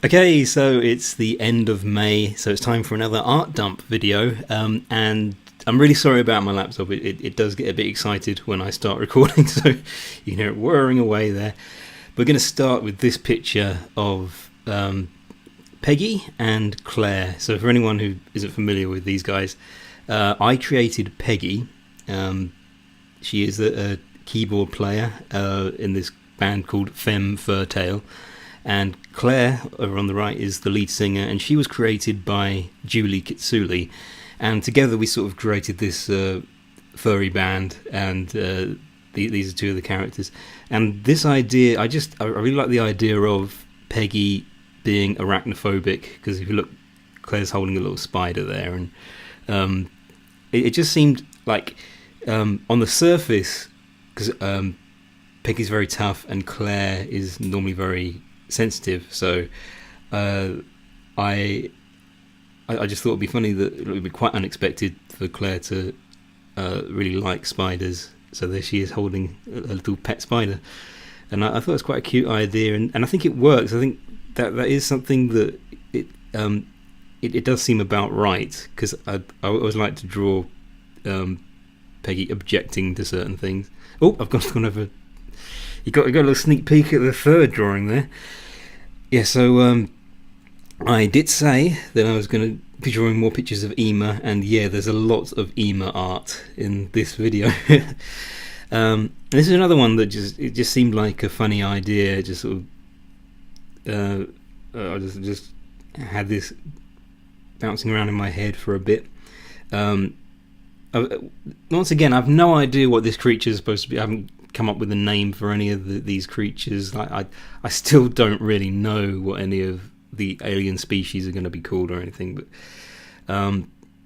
Okay, so it's the end of May, so it's time for another art dump video. And I'm really sorry about my laptop. It does get a bit excited when I start recording, so you hear it whirring away there. We're going to start with this picture of Peggy and Claire. So for anyone who isn't familiar with these guys, I created Peggy. She is a keyboard player in this band called Femme Furtail. And Claire, over on the right, is the lead singer, and she was created by Unikitty. And together we sort of created this furry band, and these are two of the characters. And this idea, I really like the idea of Peggy being arachnophobic, because if you look, Claire's holding a little spider there, and it just seemed like on the surface, because Peggy's very tough and Claire is normally very sensitive, so I just thought it'd be funny that it would be quite unexpected for Claire to really like spiders. So there she is holding a little pet spider, and I thought it was quite a cute idea, and I think it works. I think that is something that it does seem about right, because I always like to draw Peggy objecting to certain things. Oh, I've gone over. You got a little sneak peek at the third drawing there. Yeah, so I did say that I was going to be drawing more pictures of Ema, and yeah, there's a lot of Ema art in this video. This is another one that just seemed like a funny idea. Just sort of, I just had this bouncing around in my head for a bit. Once again, I've no idea what this creature is supposed to be. I haven't come up with a name for any of these creatures. I still don't really know what any of the alien species are going to be called or anything, but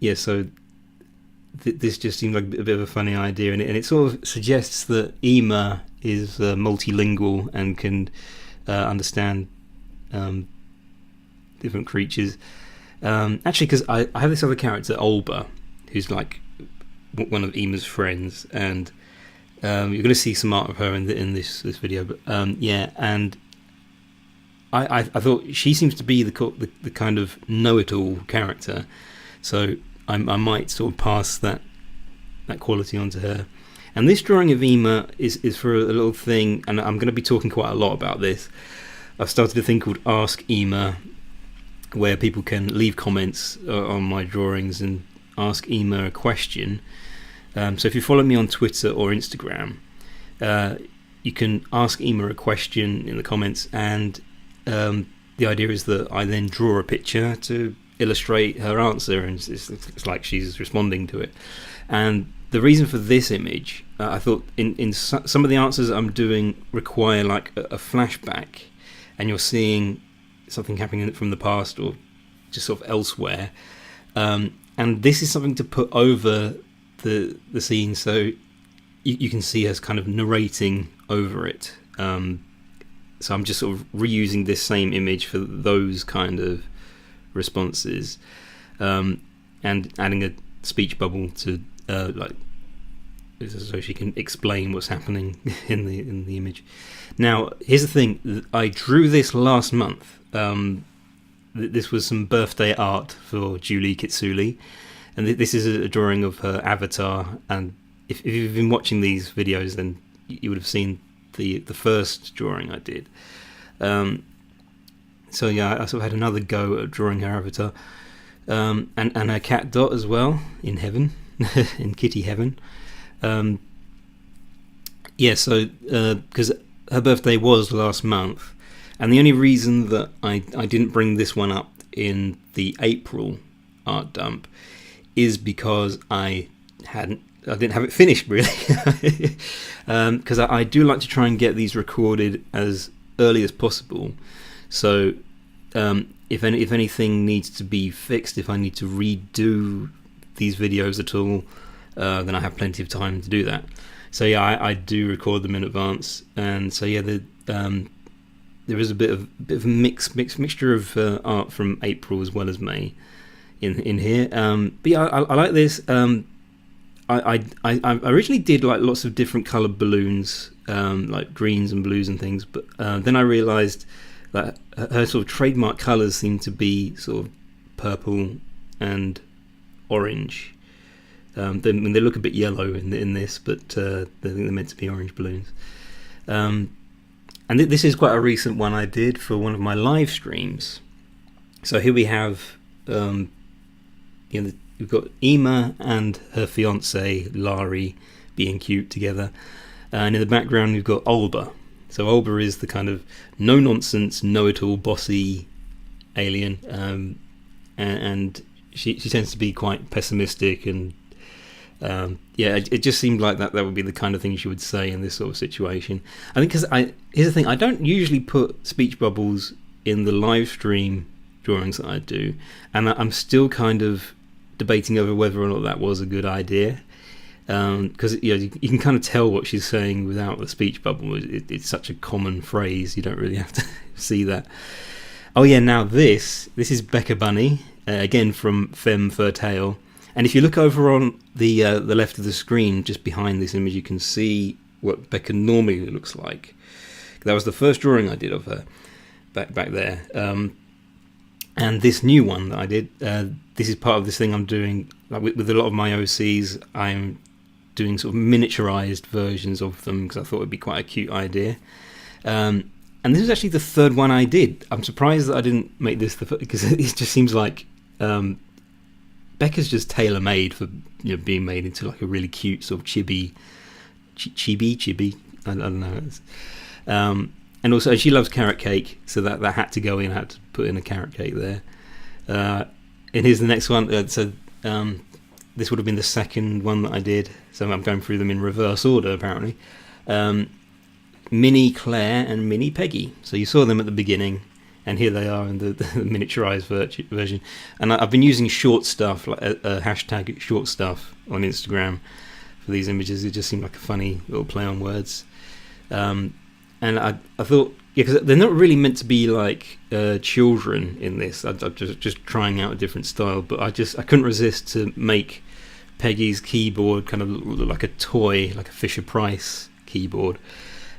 yeah, so this just seemed like a bit of a funny idea, and it sort of suggests that Ema is multilingual and can understand different creatures. Actually, because I have this other character, Olba, who's like one of Ema's friends, and you're going to see some art of her in this video, but yeah, and I thought she seems to be the kind of know-it-all character, so I might sort of pass that quality on to her. And this drawing of Ema is for a little thing, and I'm going to be talking quite a lot about this. I've started a thing called Ask Ema, where people can leave comments on my drawings and ask Ema a question. So if you follow me on Twitter or Instagram, you can ask Ema a question in the comments, and the idea is that I then draw a picture to illustrate her answer, and it's like she's responding to it. And the reason for this image, I thought in some of the answers I'm doing require like a flashback, and you're seeing something happening from the past or just sort of elsewhere, and this is something to put over the scene, so you can see us kind of narrating over it. So I'm just sort of reusing this same image for those kind of responses, and adding a speech bubble to like so she can explain what's happening in the image. Now, here's the thing: I drew this last month. This was some birthday art for Julie Kitsuli, and this is a drawing of her avatar. And if you've been watching these videos, then you would have seen the first drawing I did. So yeah, I sort of had another go at drawing her avatar, and her cat Dot as well in heaven, in kitty heaven. Yeah, so because her birthday was last month, and the only reason that I didn't bring this one up in the April art dump is because I didn't have it finished, really. Because I do like to try and get these recorded as early as possible. So if anything needs to be fixed, if I need to redo these videos at all, then I have plenty of time to do that. So yeah, I do record them in advance, and so yeah, there is a bit of a mixture of art from April as well as May in here. But yeah, I like this. I originally did like lots of different coloured balloons, like greens and blues and things, but then I realised that her sort of trademark colours seem to be sort of purple and orange. They look a bit yellow in this, but I think they're meant to be orange balloons. And this is quite a recent one I did for one of my live streams. So here we have, we've got Ema and her fiance Lari being cute together, and in the background we've got Olba. So Olba is the kind of no-nonsense, know-it-all, bossy alien, and she tends to be quite pessimistic, and it just seemed like that would be the kind of thing she would say in this sort of situation. I think here's the thing, I don't usually put speech bubbles in the live stream drawings that I do, and I'm still kind of debating over whether or not that was a good idea. Because you can kind of tell what she's saying without the speech bubble. It's such a common phrase, you don't really have to see that. Oh yeah, now this is Becca Bunny, again from Femme Fatale. And if you look over on the left of the screen, just behind this image, you can see what Becca normally looks like. That was the first drawing I did of her back there. And this new one that I did, this is part of this thing I'm doing. Like with a lot of my OCs, I'm doing sort of miniaturized versions of them because I thought it'd be quite a cute idea. And this is actually the third one I did. I'm surprised that I didn't make this because it just seems like Becca's just tailor-made for being made into like a really cute sort of chibi. I don't know. And also she loves carrot cake, so that had to go in. I had to put in a carrot cake there. And here's the next one. This would have been the second one that I did, so I'm going through them in reverse order apparently. Mini Claire and Mini Peggy. So you saw them at the beginning, and here they are in the miniaturized version. And I've been using short stuff, like hashtag short stuff on Instagram for these images. It just seemed like a funny little play on words. And I thought, because they're not really meant to be like children in this. I'm just trying out a different style, but I couldn't resist to make Peggy's keyboard kind of look like a toy, like a Fisher-Price keyboard.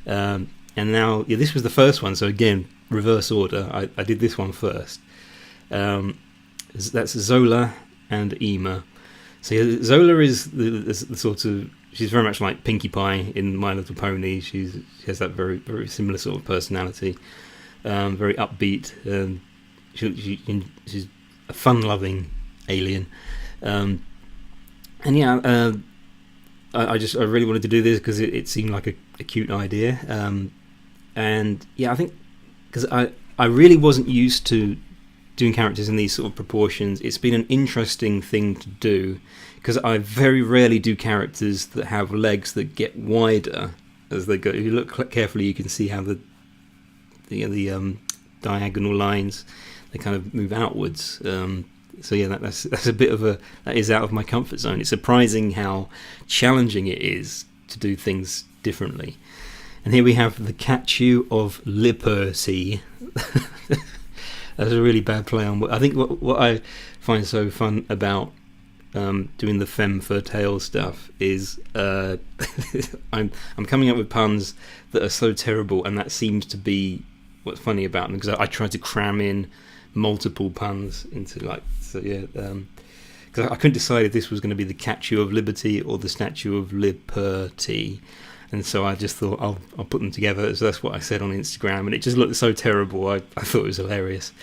And now, this was the first one, so again, reverse order. I did this one first. That's Zola and Ema. So Zola is the sort of, she's very much like Pinkie Pie in My Little Pony. She has that very, very similar sort of personality, very upbeat. She's a fun-loving alien, and yeah, I really wanted to do this because it seemed like a cute idea, and yeah, I think because I really wasn't used to doing characters in these sort of proportions. It's been an interesting thing to do because I very rarely do characters that have legs that get wider as they go. If you look carefully, you can see how the diagonal lines, they kind of move outwards. So yeah, that's a bit of that is out of my comfort zone. It's surprising how challenging it is to do things differently. And here we have the Catchu of Liberty. That's a really bad play on. I think what I find so fun about doing the Femme Fatale stuff is I'm coming up with puns that are so terrible, and that seems to be what's funny about them, because I try to cram in multiple puns into because I couldn't decide if this was going to be the Catchu of Liberty or the Statue of Liberty, and so I just thought I'll put them together. So that's what I said on Instagram, and it just looked so terrible. I thought it was hilarious.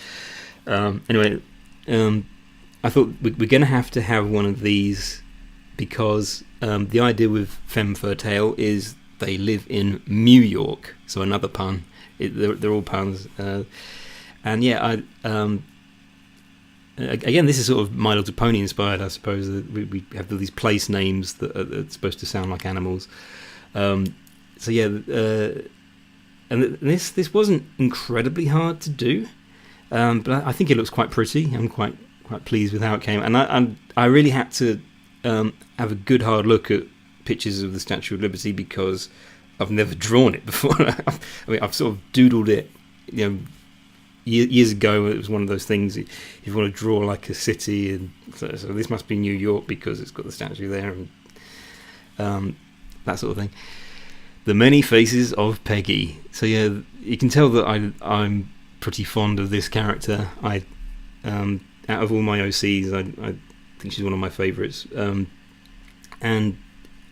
Anyway, I thought we're going to have one of these because the idea with Femme Fatale is they live in New York, so another pun. They're all puns, and yeah, again, this is sort of My Little Pony inspired, I suppose. We have these place names that are supposed to sound like animals. So yeah, and this wasn't incredibly hard to do, but I think it looks quite pretty. I'm quite pleased with how it came, and I really had to have a good hard look at pictures of the Statue of Liberty because I've never drawn it before. I mean, I've sort of doodled it, years ago. It was one of those things, if you want to draw like a city, and so this must be New York because it's got the statue there, and that sort of thing. The Many Faces of Peggy. So yeah, you can tell that I'm pretty fond of this character. Out of all my OCs, I think she's one of my favourites. And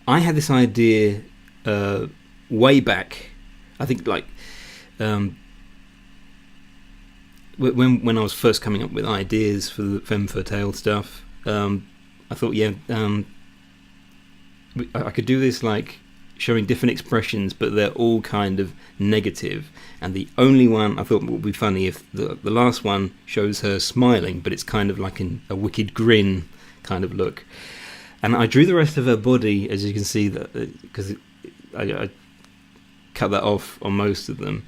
I had this idea way back. I think like when I was first coming up with ideas for the Femme Fatale stuff. I thought, I could do this like showing different expressions, but they're all kind of negative. And the only one I thought would be funny if the last one shows her smiling, but it's kind of like a wicked grin kind of look. And I drew the rest of her body, as you can see, that because I cut that off on most of them,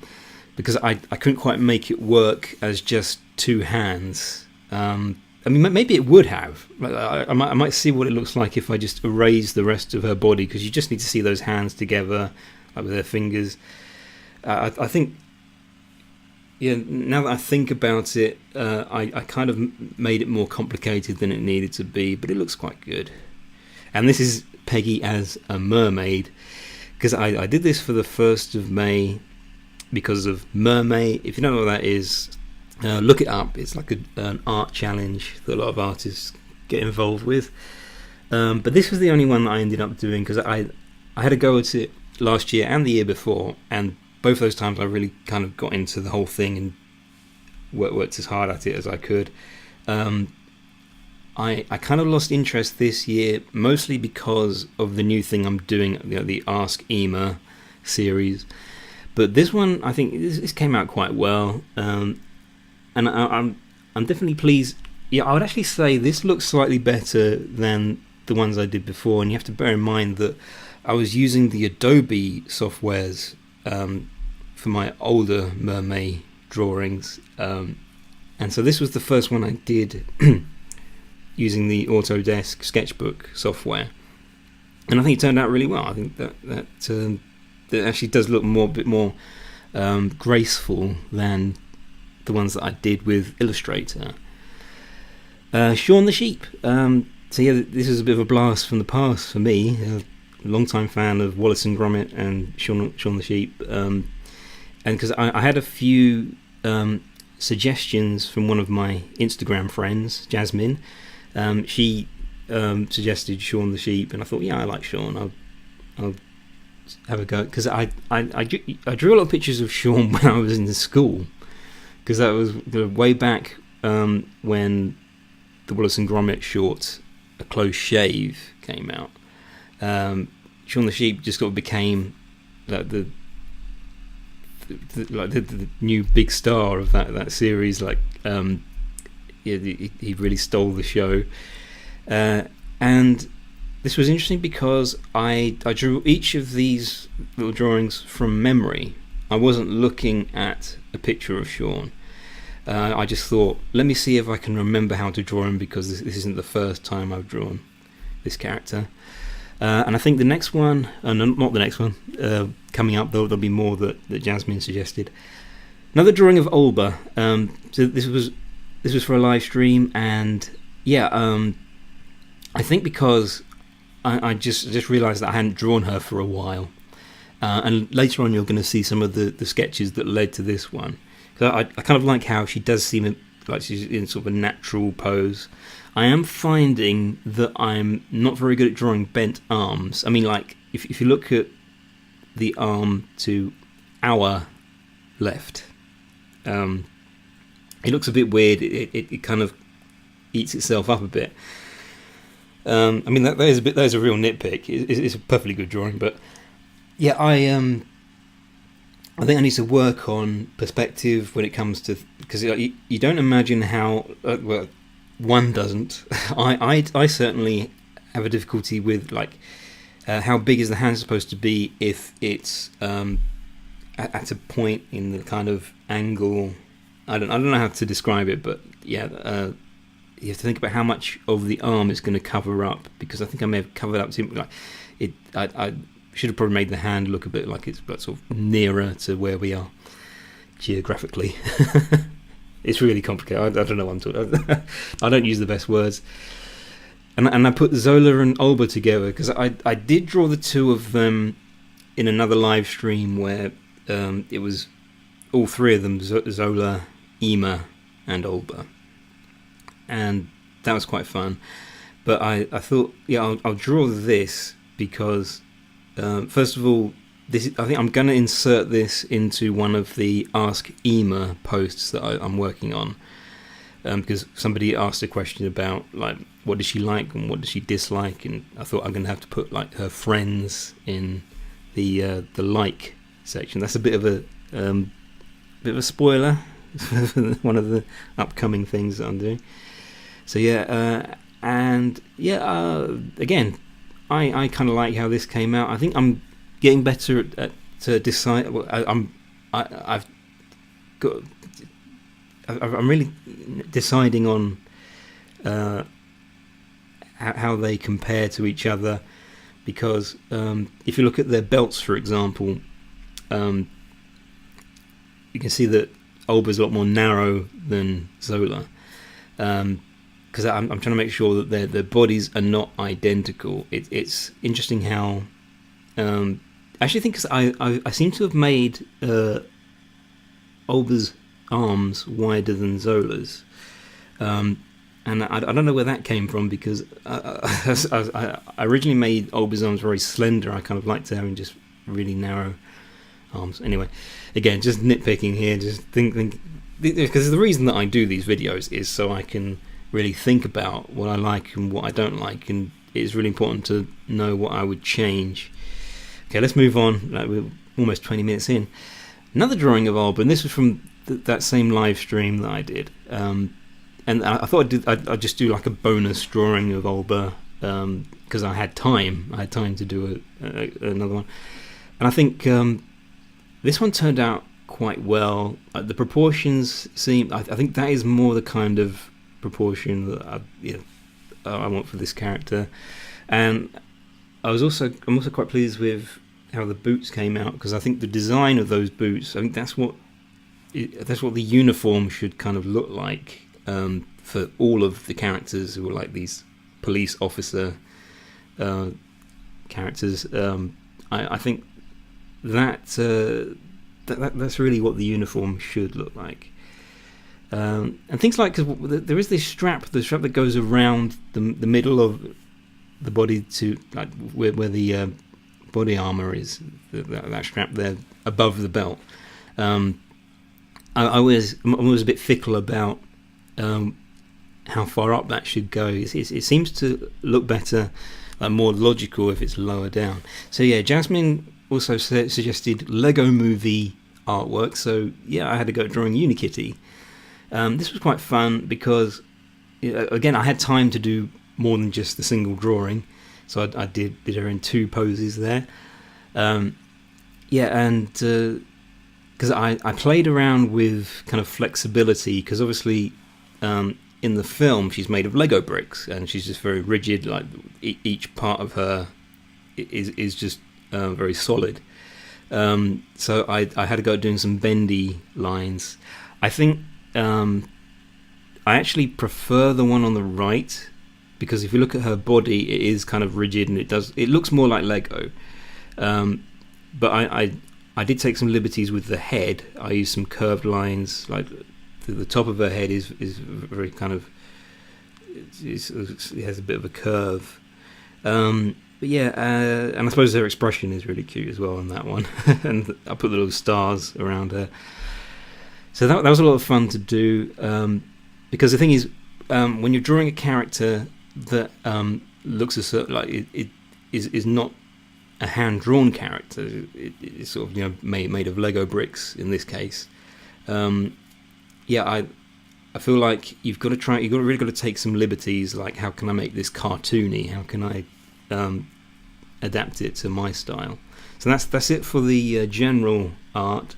because I couldn't quite make it work as just two hands. I mean, maybe it would have. I might see what it looks like if I just erase the rest of her body, because you just need to see those hands together, like with their fingers. I think, now that I think about it, I kind of made it more complicated than it needed to be, but it looks quite good. And this is Peggy as a mermaid, because I did this for the 1st of May because of Mermaid. If you don't know what that is, look it up. It's like an art challenge that a lot of artists get involved with. But this was the only one that I ended up doing, because I had a go at it last year and the year before, and both those times I really kind of got into the whole thing and worked as hard at it as I could. I kind of lost interest this year, mostly because of the new thing I'm doing, the Ask Ema series. But this one, I think this came out quite well, and I'm definitely pleased. Yeah, I would actually say this looks slightly better than the ones I did before, and you have to bear in mind that I was using the Adobe softwares for my older mermaid drawings, and so this was the first one I did using the Autodesk Sketchbook software, and I think it turned out really well. I think that actually does look a bit more graceful than the ones that I did with Illustrator. Shaun the sheep. So yeah, this is a bit of a blast from the past for me. A long-time fan of Wallace and Gromit and Shaun the sheep, and because I had a few suggestions from one of my Instagram friends, Jasmine. She suggested Shaun the sheep, and I thought, I like Shaun. I'll have a go, because I drew a lot of pictures of Shaun when I was in school, because that was way back when the Wallace and Gromit short A Close Shave came out. Shaun the sheep just sort of became like the new big star of that series. Like he really stole the show, and this was interesting because I drew each of these little drawings from memory. I wasn't looking at a picture of Shaun. I just thought, let me see if I can remember how to draw him, because this isn't the first time I've drawn this character. And I think the next one, not the next one, coming up, there'll be more that Jasmine suggested. Another drawing of Olba. So this was for a live stream, and I think because I just realised that I hadn't drawn her for a while, and later on you're going to see some of the sketches that led to this one. So I kind of like how she does seem like she's in sort of a natural pose. I am finding that I'm not very good at drawing bent arms. I mean, like, if you look at the arm to our left, it looks a bit weird. It kind of eats itself up a bit. I mean, that is a real nitpick. It's a perfectly good drawing, but yeah, I think I need to work on perspective when it comes to, because you don't imagine how well, one doesn't. I certainly have a difficulty with like how big is the hand supposed to be if it's at a point in the kind of angle. I don't know how to describe it, but you have to think about how much of the arm is going to cover up, because I think I may have covered up too much. Like I should have probably made the hand look a bit like it's sort of nearer to where we are geographically. It's really complicated. I don't know what I'm talking. I don't use the best words. And I put Zola and Olba together because I did draw the two of them in another live stream where it was all three of them, Zola, Ema, and Olber, and that was quite fun. But I thought, yeah, I'll draw this because, first of all, I think I'm going to insert this into one of the Ask Ema posts that I'm working on, because somebody asked a question about like what does she like and what does she dislike, and I thought I'm going to have to put like her friends in the like section. That's a bit of a spoiler for one of the upcoming things that I'm doing. So yeah, and yeah, again, I kind of like how this came out. I think I'm getting better at to decide. I'm really deciding on how they compare to each other, because if you look at their belts, for example, you can see that Olber's a lot more narrow than Zola, because I'm trying to make sure that their bodies are not identical. It's interesting how I actually think, because I seem to have made Olber's arms wider than Zola's, and I don't know where that came from, because I originally made Olber's arms very slender. I kind of liked having just really narrow arms. Anyway, again, just nitpicking here. Just think because the reason that I do these videos is so I can really think about what I like and what I don't like, and it's really important to know what I would change. Okay, let's move on. We're almost 20 minutes in. Another drawing of Olber, and this was from that same live stream that I did. And I thought I'd just do like a bonus drawing of Olber, because I had time. I had time to do another one. And I think this one turned out quite well. The proportions seem... I think that is more the kind of proportion that I want for this character. And I'm also quite pleased with how the boots came out, because I think the design of those boots, I think that's what the uniform should kind of look like, for all of the characters who are like these police officer characters. I think that's really what the uniform should look like. And things like, because there is this strap that goes around the middle of the body to like where the body armor is, that strap there above the belt. I'm always a bit fickle about how far up that should go. It seems to look better, like more logical, if it's lower down. So yeah, Jasmine also suggested Lego Movie artwork. So yeah, I had to go drawing Unikitty. This was quite fun because, again, I had time to do more than just the single drawing, so I did her in two poses there. And because I played around with kind of flexibility, because obviously in the film she's made of Lego bricks and she's just very rigid, like each part of her is just very solid. So I had to go doing some bendy lines. I think I actually prefer the one on the right, because if you look at her body, it is kind of rigid and it looks more like Lego. But I did take some liberties with the head. I used some curved lines, like the top of her head is very kind of, it has a bit of a curve. But yeah, and I suppose her expression is really cute as well on that one. And I put the little stars around her. So that was a lot of fun to do, because the thing is, when you're drawing a character that looks a certain, like it is not a hand-drawn character, it's sort of made of Lego bricks in this case. I feel like you've really got to take some liberties, like how can I make this cartoony? How can I adapt it to my style? So that's it for the general art.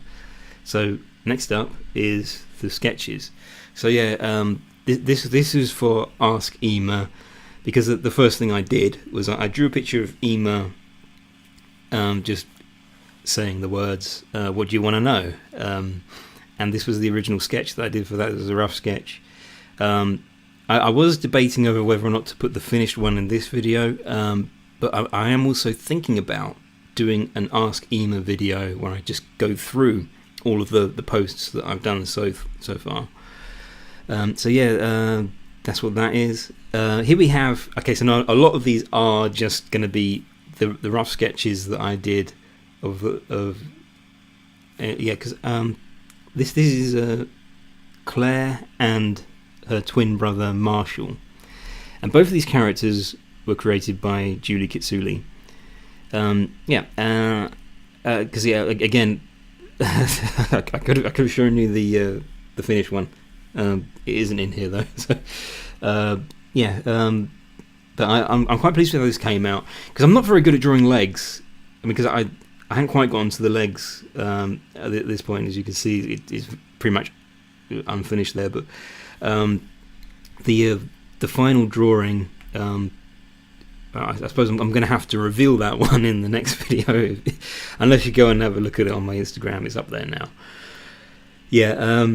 So next up is the sketches. So yeah, this is for Ask Ema, because the first thing I did was I drew a picture of Ema, just saying the words, what do you want to know? And this was the original sketch that I did for that. It was a rough sketch. I was debating over whether or not to put the finished one in this video, but I am also thinking about doing an Ask Ema video where I just go through all of the posts that I've done so far. So yeah, that's what that is. Here we have. Okay, so now a lot of these are just going to be the rough sketches that I did of yeah, because this is Claire and her twin brother Marshall, and both of these characters were created by Julie Kitsuli. Yeah, because yeah, again, I could have shown you the finished one. It isn't in here though. So, yeah, but I'm quite pleased with how this came out, because I'm not very good at drawing legs. I mean, because I hadn't quite gotten to the legs at this point. As you can see, it is pretty much unfinished there. But the final drawing, I suppose I'm going to have to reveal that one in the next video, unless you go and have a look at it on my Instagram. It's up there now. Yeah,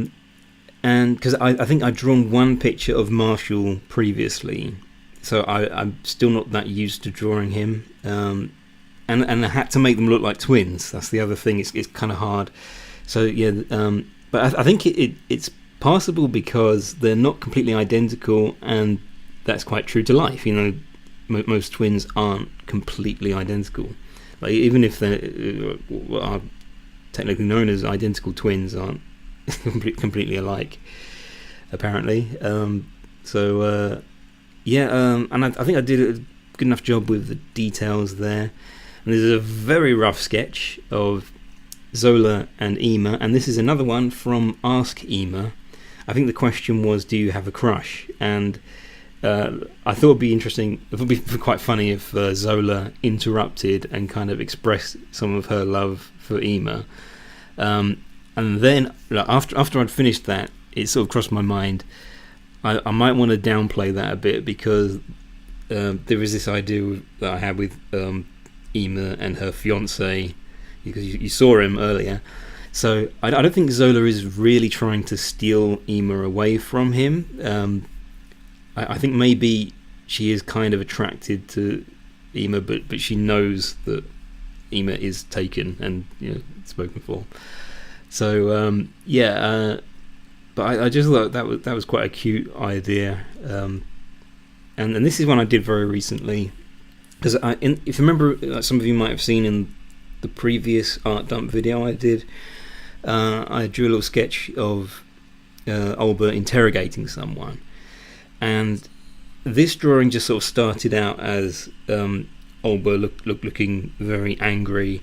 and because I think I'd drawn one picture of Marshall previously, so I'm still not that used to drawing him, and I had to make them look like twins. That's the other thing. It's kind of hard. So yeah, but I think it's passable because they're not completely identical, and that's quite true to life. You know, most twins aren't completely identical. Like, even if they are technically known as identical twins, aren't completely alike, apparently. So yeah, and I think I did a good enough job with the details there. And there's a very rough sketch of Zola and Ema, and this is another one from Ask Ema. I think the question was, do you have a crush? And I thought it'd be interesting, it would be quite funny if Zola interrupted and kind of expressed some of her love for Ema. And then after I'd finished that, it sort of crossed my mind, I might want to downplay that a bit, because there is this idea that I had with Ema and her fiance, because you saw him earlier. So I don't think Zola is really trying to steal Ema away from him. I think maybe she is kind of attracted to Ema, but she knows that Ema is taken and, you know, spoken for. So yeah, but I just thought that was quite a cute idea, and this is one I did very recently, because if you remember, some of you might have seen in the previous art dump video I did, I drew a little sketch of Olber interrogating someone, and this drawing just sort of started out as Olber looking very angry.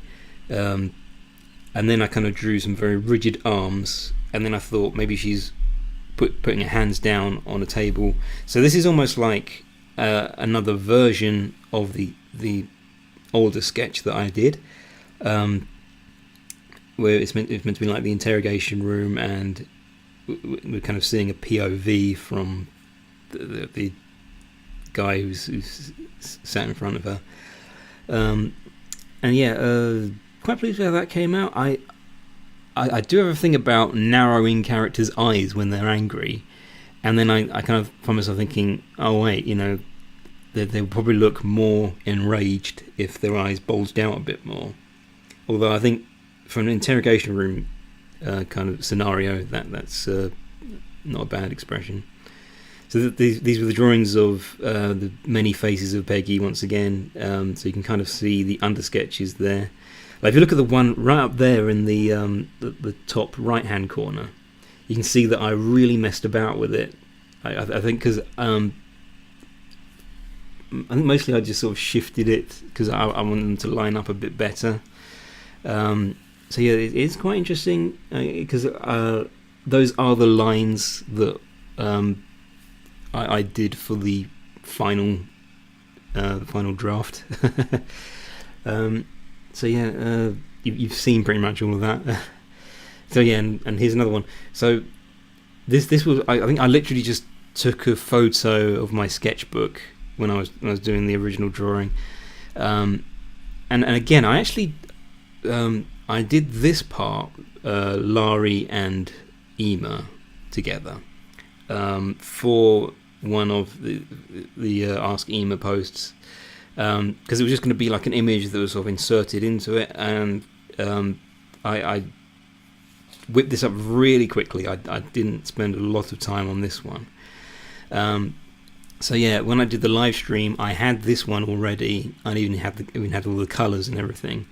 And then I kind of drew some very rigid arms, and then I thought maybe she's putting her hands down on a table. So this is almost like another version of the older sketch that I did, where it's meant to be like the interrogation room, and we're kind of seeing a POV from the guy who's sat in front of her. And yeah, quite pleased with how that came out. I do have a thing about narrowing characters' eyes when they're angry, and then I kind of find myself thinking, oh wait, you know, they will probably look more enraged if their eyes bulged out a bit more. Although I think from an interrogation room kind of scenario, that's not a bad expression. So these were the drawings of the many faces of Peggy once again, so you can kind of see the undersketches there. Like if you look at the one right up there in the top right hand corner, you can see that I really messed about with it. I think because I think mostly I just sort of shifted it because I want them to line up a bit better. So yeah, it is quite interesting because those are the lines that I did for the final draft. So yeah, you've seen pretty much all of that. So yeah, and here's another one. So this was I think I literally just took a photo of my sketchbook when I was doing the original drawing, and again I actually I did this part, Larry and Ema together, for one of the Ask Ema posts, because it was just going to be like an image that was sort of inserted into it, and I whipped this up really quickly. I didn't spend a lot of time on this one. So yeah, when I did the live stream, I had this one already. I even had all the colours and everything,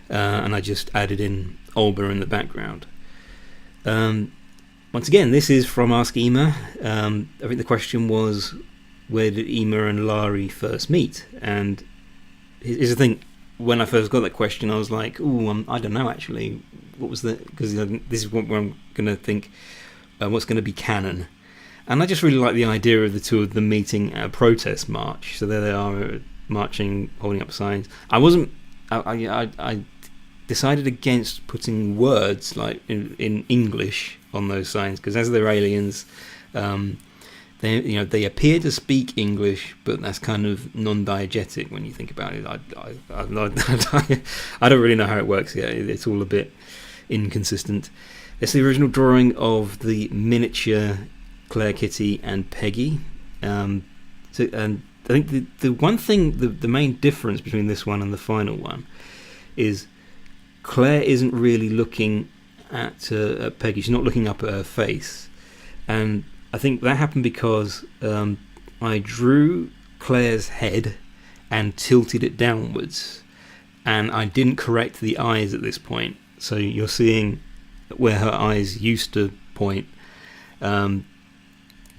and I just added in Olber in the background. Once again, this is from Ask Ema. I think the question was, where did Ema and Larry first meet? And here's the thing: when I first got that question, I was like, "Ooh, I don't know actually. What was that?" Because this is what I'm going to think. What's going to be canon? And I just really like the idea of the two of them meeting at a protest march. So there they are, marching, holding up signs. I decided against putting words like in English on those signs, because as they're aliens, they appear to speak English, but that's kind of non-diegetic when you think about it. I don't really know how it works yet. It's all a bit inconsistent. It's the original drawing of the miniature Claire, Kitty, and Peggy. And I think the one thing, the main difference between this one and the final one is Claire isn't really looking at Peggy. She's not looking up at her face, and I think that happened because I drew Claire's head and tilted it downwards, and I didn't correct the eyes at this point. So you're seeing where her eyes used to point.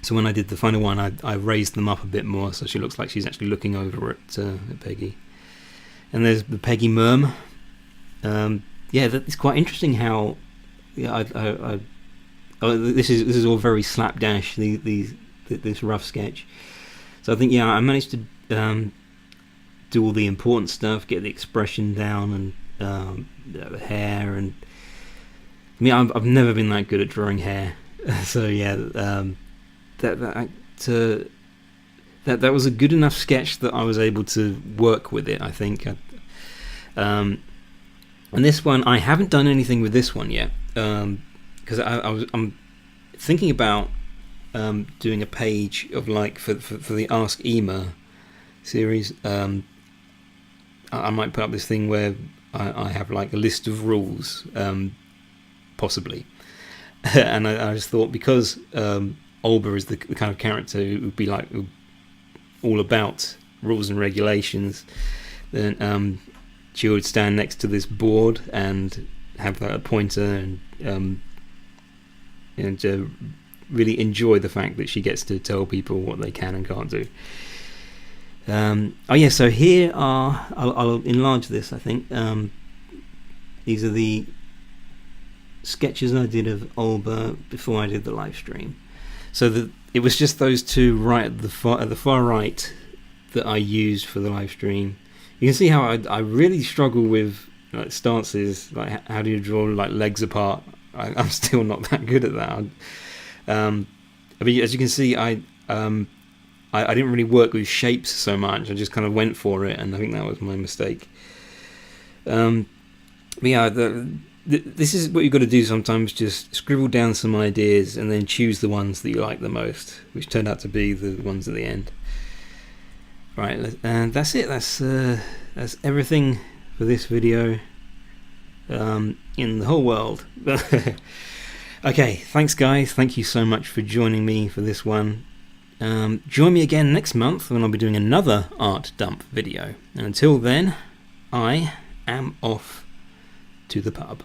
So when I did the final one, I raised them up a bit more, so she looks like she's actually looking over at Peggy. And there's the Peggy Merm. It's quite interesting how this is all very slapdash. This rough sketch. So I think I managed to do all the important stuff, get the expression down, and the hair. And I mean, I've never been that good at drawing hair, so yeah. That was a good enough sketch that I was able to work with it, I think. And this one, I haven't done anything with this one yet, because I'm thinking about doing a page of for the Ask Ema series. I might put up this thing where I have like a list of rules, possibly. And I just thought, because Olber is the kind of character who would be like all about rules and regulations, then she would stand next to this board and have a pointer and really enjoy the fact that she gets to tell people what they can and can't do. So here are, I'll enlarge this, I think. These are the sketches I did of Olber before I did the live stream. So it was just those two right at the far right that I used for the live stream. You can see how I really struggle with stances, like how do you draw legs apart. I'm still not that good at that. I mean, as you can see, I didn't really work with shapes so much. I just kind of went for it, and I think that was my mistake. This is what you've got to do sometimes, just scribble down some ideas and then choose the ones that you like the most, which turned out to be the ones at the end. Right, and that's it. That's everything for this video in the whole world. Okay, thanks guys. Thank you so much for joining me for this one. Join me again next month when I'll be doing another art dump video. And until then, I am off to the pub.